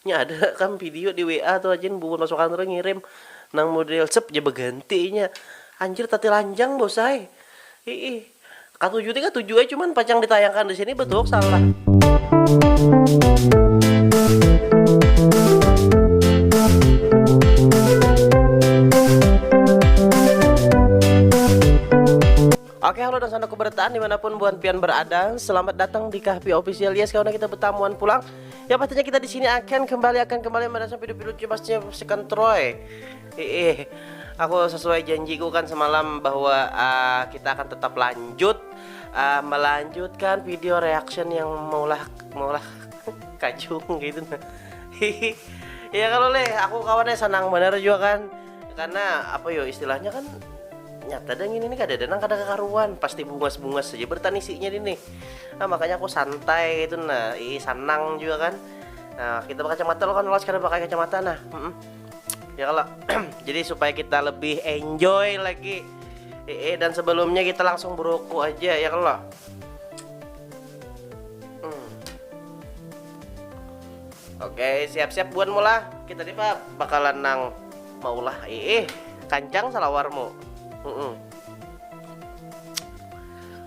Nya ada kan video di WA tuh aja bubun masuk kantor ngirim nang model sep aja bergantinya. Anjir tati lanjang bosai. Ih, katujuh tiga tujuh aja cuman pacang ditayangkan di sini betul salah. Oke, halo dan sanak kebertaan dimanapun buan pian berada. Selamat datang di Kahpi Official. Yes, karena kita bertamuan pulang. Ya pastinya kita di sini akan kembali merasa video-video pastinya sekan Troy. Aku sesuai janjiku kan semalam bahwa kita akan tetap melanjutkan video reaction yang maulah kacung gitu nah. Ya kalau aku kawannya senang bener juga kan. Karena apa yo istilahnya kan nyata dan ini kadang-kadang karuan pasti bungas saja bertani isinya ini. Nah makanya aku santai gitu nah, senang juga kan. Nah kita pakai kacamata lo kan sekarang pakai kacamata nah. Ya kalau jadi supaya kita lebih enjoy lagi. Dan sebelumnya kita langsung beroko aja ya kalau. Oke siap-siap buat mula kita nih pak bakalan nang maulah kancang salawarmu.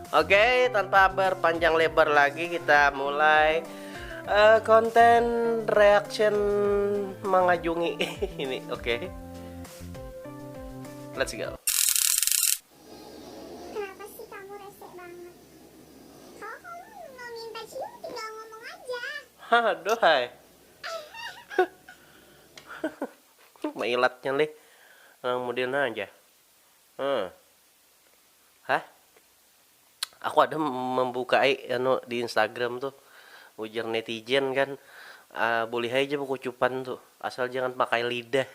Oke, tanpa berpanjang lebar lagi kita mulai konten reaction mengajungi ini. Oke. Let's go. Kenapa sih kamu rese banget? Kalau kamu mau minta cium tinggal ngomong aja. Aduh hai. Mailatnya leh. Kemudian aja. Hah? Aku ada membuka di Instagram tuh ujar netizen kan boleh aja kucupan tuh asal jangan pakai lidah.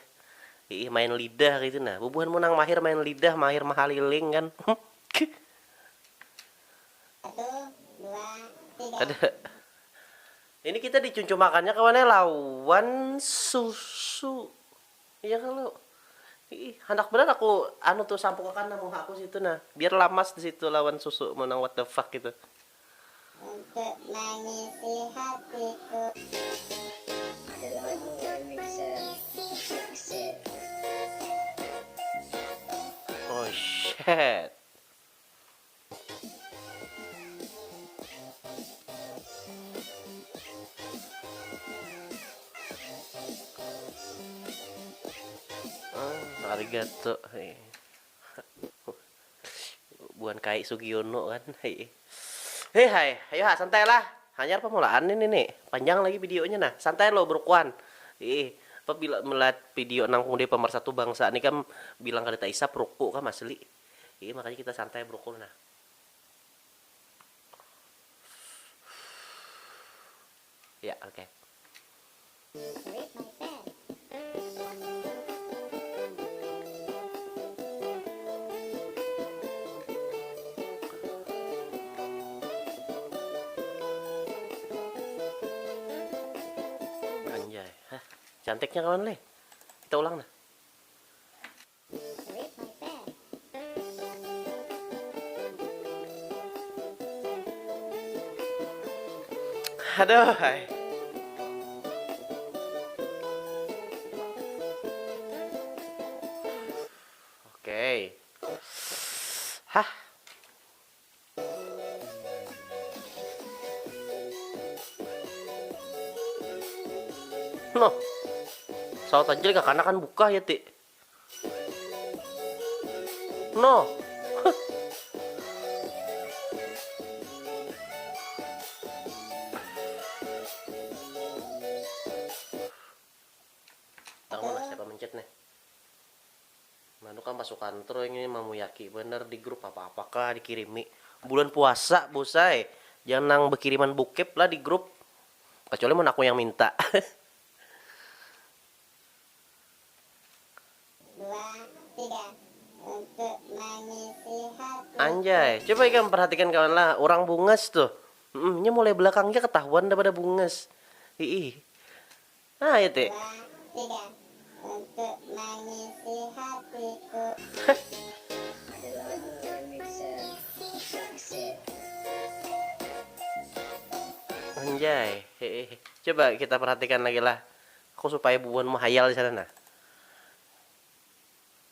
Main lidah gitu nah. Bubuhan menang mahir main lidah, mahir mahaliling kan. 1, 2, 3. Ada. Ini kita dicuncum makannya kawannya lawan susu. Iya kalau hendak bener aku tuh sampo ke kanan mau aku situ nah biar lamas di situ lawan susu menang what the fuck gitu Untuk mengisi hatiku. oh shit arigato bukan kayak Sugiono kan hai ayo santai lah hanya permulaan ini nih panjang lagi videonya nah santai lo berkuan apabila melihat video nang kemudian pemersatu bangsa ini kan bilang kada tak isap rokok kan asli makanya kita santai berkuan nah ya oke. Anjay, cantiknya kawan le. Kita ulang nah. Aduh, hai. Oke. Hah. No. Saut aja kakak kan buka ya, Ti. No. Tahu lah siapa mencet nih. Manu kan masuk kantor ini Mamuyaki bener di grup apa-apakah dikirimi. Bulan puasa, bosai. Jangan nang berkiriman bokep lah di grup. Kecuali mau aku yang minta. 2, 3. Untuk mengisi hati. Anjay, coba ikan perhatikan kawan lah, orang bungas tuh. Ini mulai belakangnya ketahuan daripada bungas. Nah, ya teh. 2, 3. Untuk mengisi hatiku. Anjay, coba kita perhatikan lagi lah. Aku supaya bubuan mahayal di sana nah.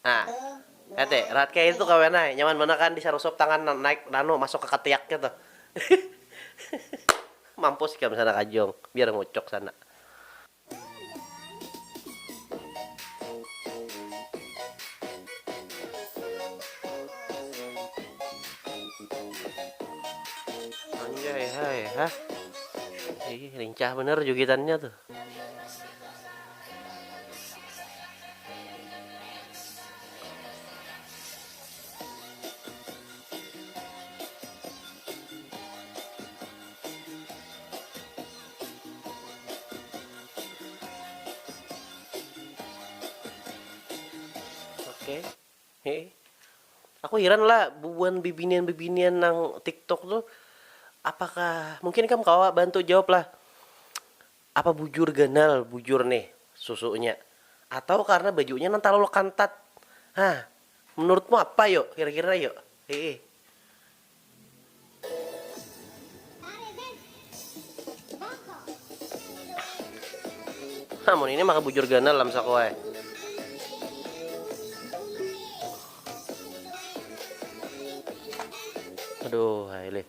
Nah, ete, rat kayak itu kawan nyaman mana kan disarusop tangan naik nano masuk ke ketiaknya tuh. Mampus kayak misalnya kajong, biar ngocok sana. Anjay, hai, hah? Ih, lincah bener jugitannya tuh. Oke. Hei. Aku heran lah bubuan bibinian-bibinian nang TikTok tuh apakah mungkin kamu kawa bantu jawab lah. Apa bujur ganal bujur nih susunya atau karena bajunya nang terlalu kantat. Hah, menurutmu apa yuk kira-kira yuk? Heeh. Namun ini maka bujur ganal lam sakoe. Aduh, hai le.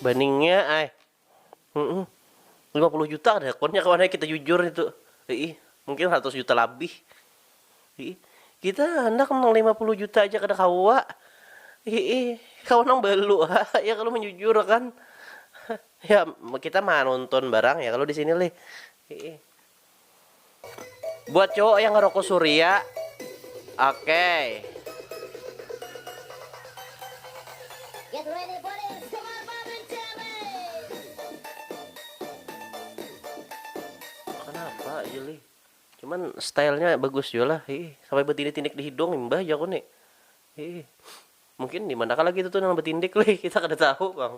Bandingnya ay. 50 juta ada akunnya kawan kita jujur itu. Mungkin 100 juta lebih. Kita hendak nang 50 juta aja kada kawa. Kawan nang belu ya kalau menjujur kan. Ya kita mah nonton barang ya kalau di sini le. Buat cowok yang ngerokok Surya, oke. Kenapa Jeli? Cuman stylenya bagus juga lah. Sampai betindik-tindik di hidung imbah aja nih. Mungkin di mana lagi itu tuh nang betindik le, kita kada tahu, Bang.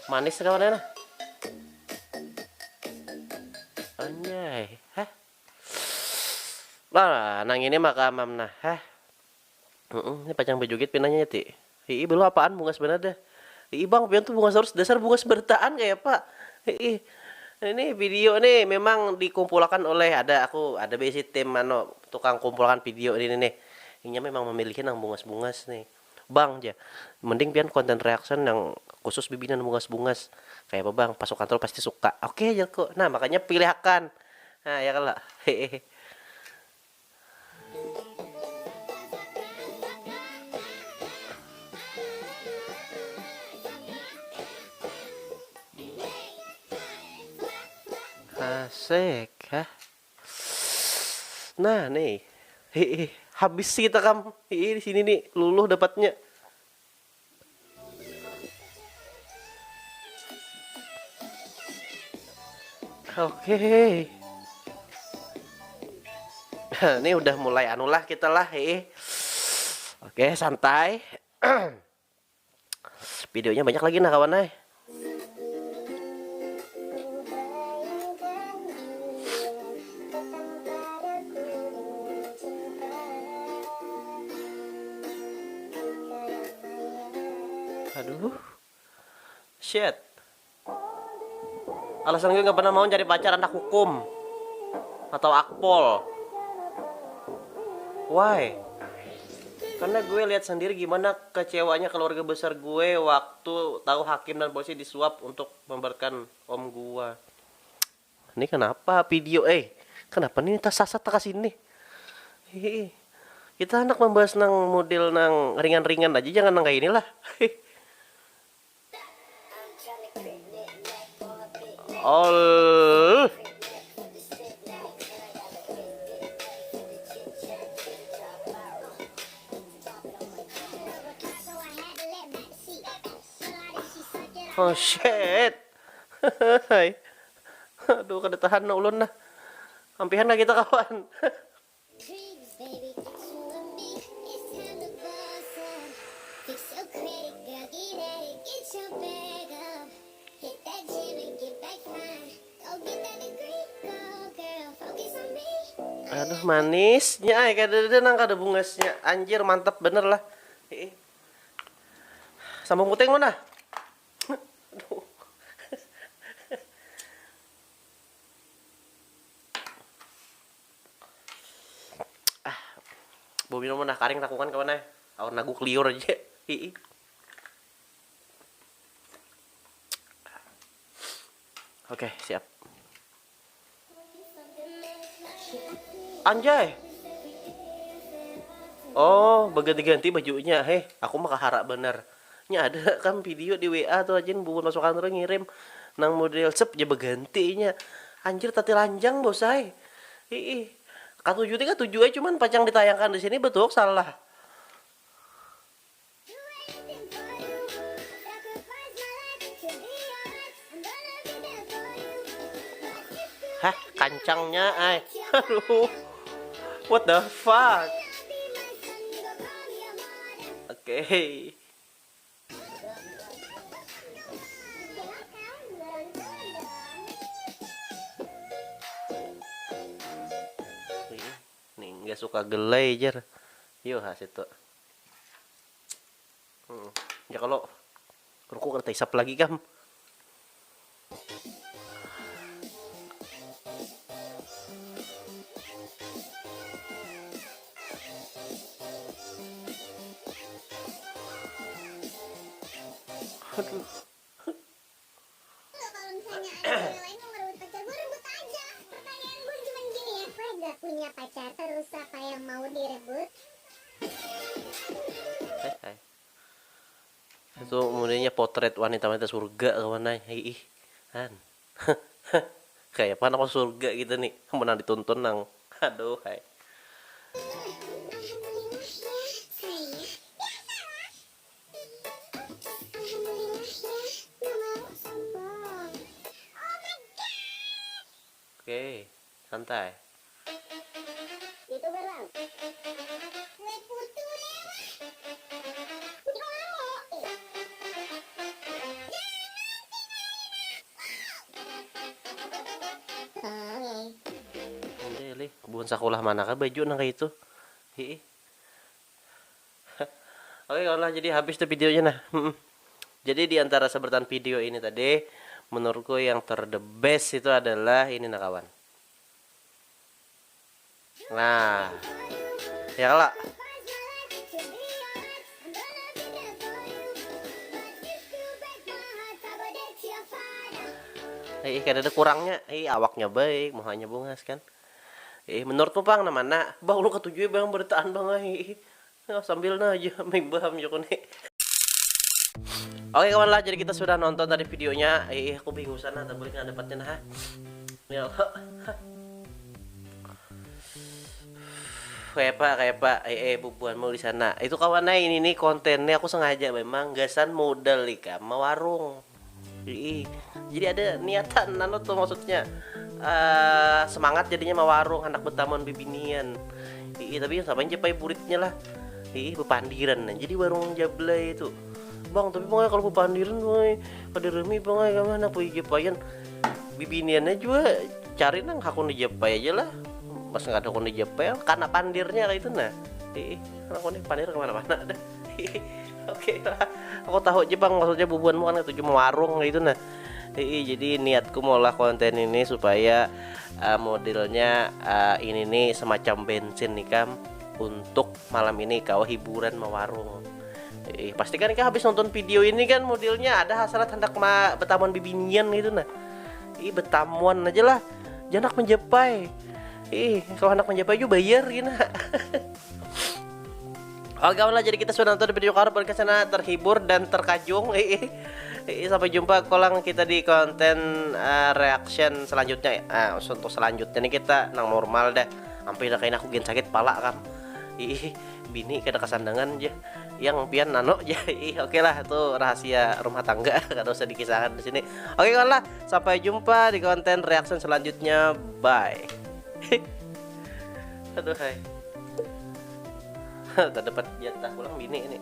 Manis kawan nah. Anjay, hah? Lah, nang ini maka mam nah, hah? Ini pacang bejugit pinanya ti. Belum apaan bunga sebenarnya dah. Bang, pion tuh bunga harus dasar bunga bertaan kayak Pak. Ini video nih memang dikumpulkan oleh ada basic tim tukang kumpulkan video ini nih. Ini memang memiliki nang bungas-bungas nih. Bang aja. Mending pian konten reaction yang khusus bibinan bungas-bungas. Kayak apa Bang? Pasukan troll pasti suka. Oke aja kok. Nah, makanya pilihkan. Nah, ya kan lah. Asik, hah? Nah, nih. Habis sih kita kam. Di sini nih luluh dapatnya. Oke. Ini udah mulai anulah kita lah. Oke, santai. Videonya banyak lagi nah kawan. Aduh. Shit. Alasan gue gak pernah mau cari pacar anak hukum atau akpol. Why? Karena gue lihat sendiri gimana kecewanya keluarga besar gue waktu tahu hakim dan polisi disuap untuk memberatkan om gue. Ini kenapa video kenapa nih tas sasat ke sini? Kita anak membahas nang model nang ringan-ringan aja, jangan nang kayak inilah. Oh. Oh shit. Aduh, kada tahan na ulun na. Ampihan na kita kawan. Aduh manisnya ay kada nang kada bungasnya. Anjir mantap bener lah. Sambung puteng mana? Aduh. Bumi minum mana karing lakukan kawan ay. Awal nagu kliur aja. Oke, siap. Anjay. Oh, berganti-ganti bajunya. Heh, aku mah keharap bener. Nya ada kan video di WA tuh aja bubun masuk kantor ngirim nang model sep aja bergantinya. Anjir tati lanjang bos ay. Ih. Katujuh tiga tujuh aja cuman pacang ditayangkan di sini betul salah. Hah, kancangnya ay. Aduh. What the fuck? Oke. Nih, nggak suka gelai jar. Yo hasil tuh. Ya kalau rokok kena isap lagi kam. Aduh. Kalau misalnya ada cewek lain mau ngerebut pacar gue, rebut aja. Pertanyaan gue cuma gini ya, gue gak punya pacar terus apa yang mau direbut? Itu modelnya potret wanita-wanita surga kawan ay. Ih. Kan. Kayak apa aku surga gitu nih. Menang dituntun nang. Aduh, hai. Oke, santai. YouTuber bang. Gue putu deh. Lih, bukan sekolah mana kan baju nang kayak itu. Hi. Oke, kalau lah jadi habis tuh videonya nah. Jadi di antara sebutan video ini tadi, menurutku yang the best itu adalah ini nah kawan. Nah, ya lah. Kada ada kurangnya. Awaknya baik, mohanya bungas kan. Menurutmu bang namana? Bang lu ketujuh bang bertaan bang sambil na aja main baham joko nih. Oke kawan lah, jadi kita sudah nonton tadi videonya. Aku bingung sana, tak boleh nggak dapatnya nah. Ya Allah. Kayak pak, bubuanmu di sana. Itu kawan ini nih kontennya aku sengaja memang gasan modal ika mau warung. Jadi ada niatan nano tuh maksudnya semangat jadinya mau warung anak betamon bibinian. Tapi sama aja pai buritnya lah. Pepandiran. Jadi warung jablay itu. Bang, tapi bang kalau pepandiran bang ada remi bang kemana pu jepayan bibiniannya juga cari nang hakun di jepai aja lah. Pas nggak ada hakun di jepai karena pandirnya kayak itu nah. Hakun di pandir kemana-mana ada. Oke lah, aku tahu aja bang maksudnya bubuanmu kan itu cuma warung gitu nah. Jadi niatku maulah konten ini supaya modelnya ini nih semacam bensin nih kam untuk malam ini kau hiburan mau warung. Pastikan kan habis nonton video ini kan modelnya ada hasrat hendak betamuan bibinian gitu nah. Betamuan aja lah, jangan menjepai. Kalau hendak menjepai juga bayar gitu. Oke kawan lah, jadi kita sudah nonton video karena berkesana terhibur dan terkajung. Sampai jumpa kolang kita di konten reaction selanjutnya. Untuk selanjutnya nih kita nang normal dah. Sampai dah kayak aku gen sakit pala kam. Bini kada kesandangan aja. Yang pian nano aja. Oke lah, itu rahasia rumah tangga. Kada usah dikisahkan di sini. Oke kawan lah, sampai jumpa di konten reaction selanjutnya. Bye. Aduh hai. Tak dapat jatah pulang bini ini.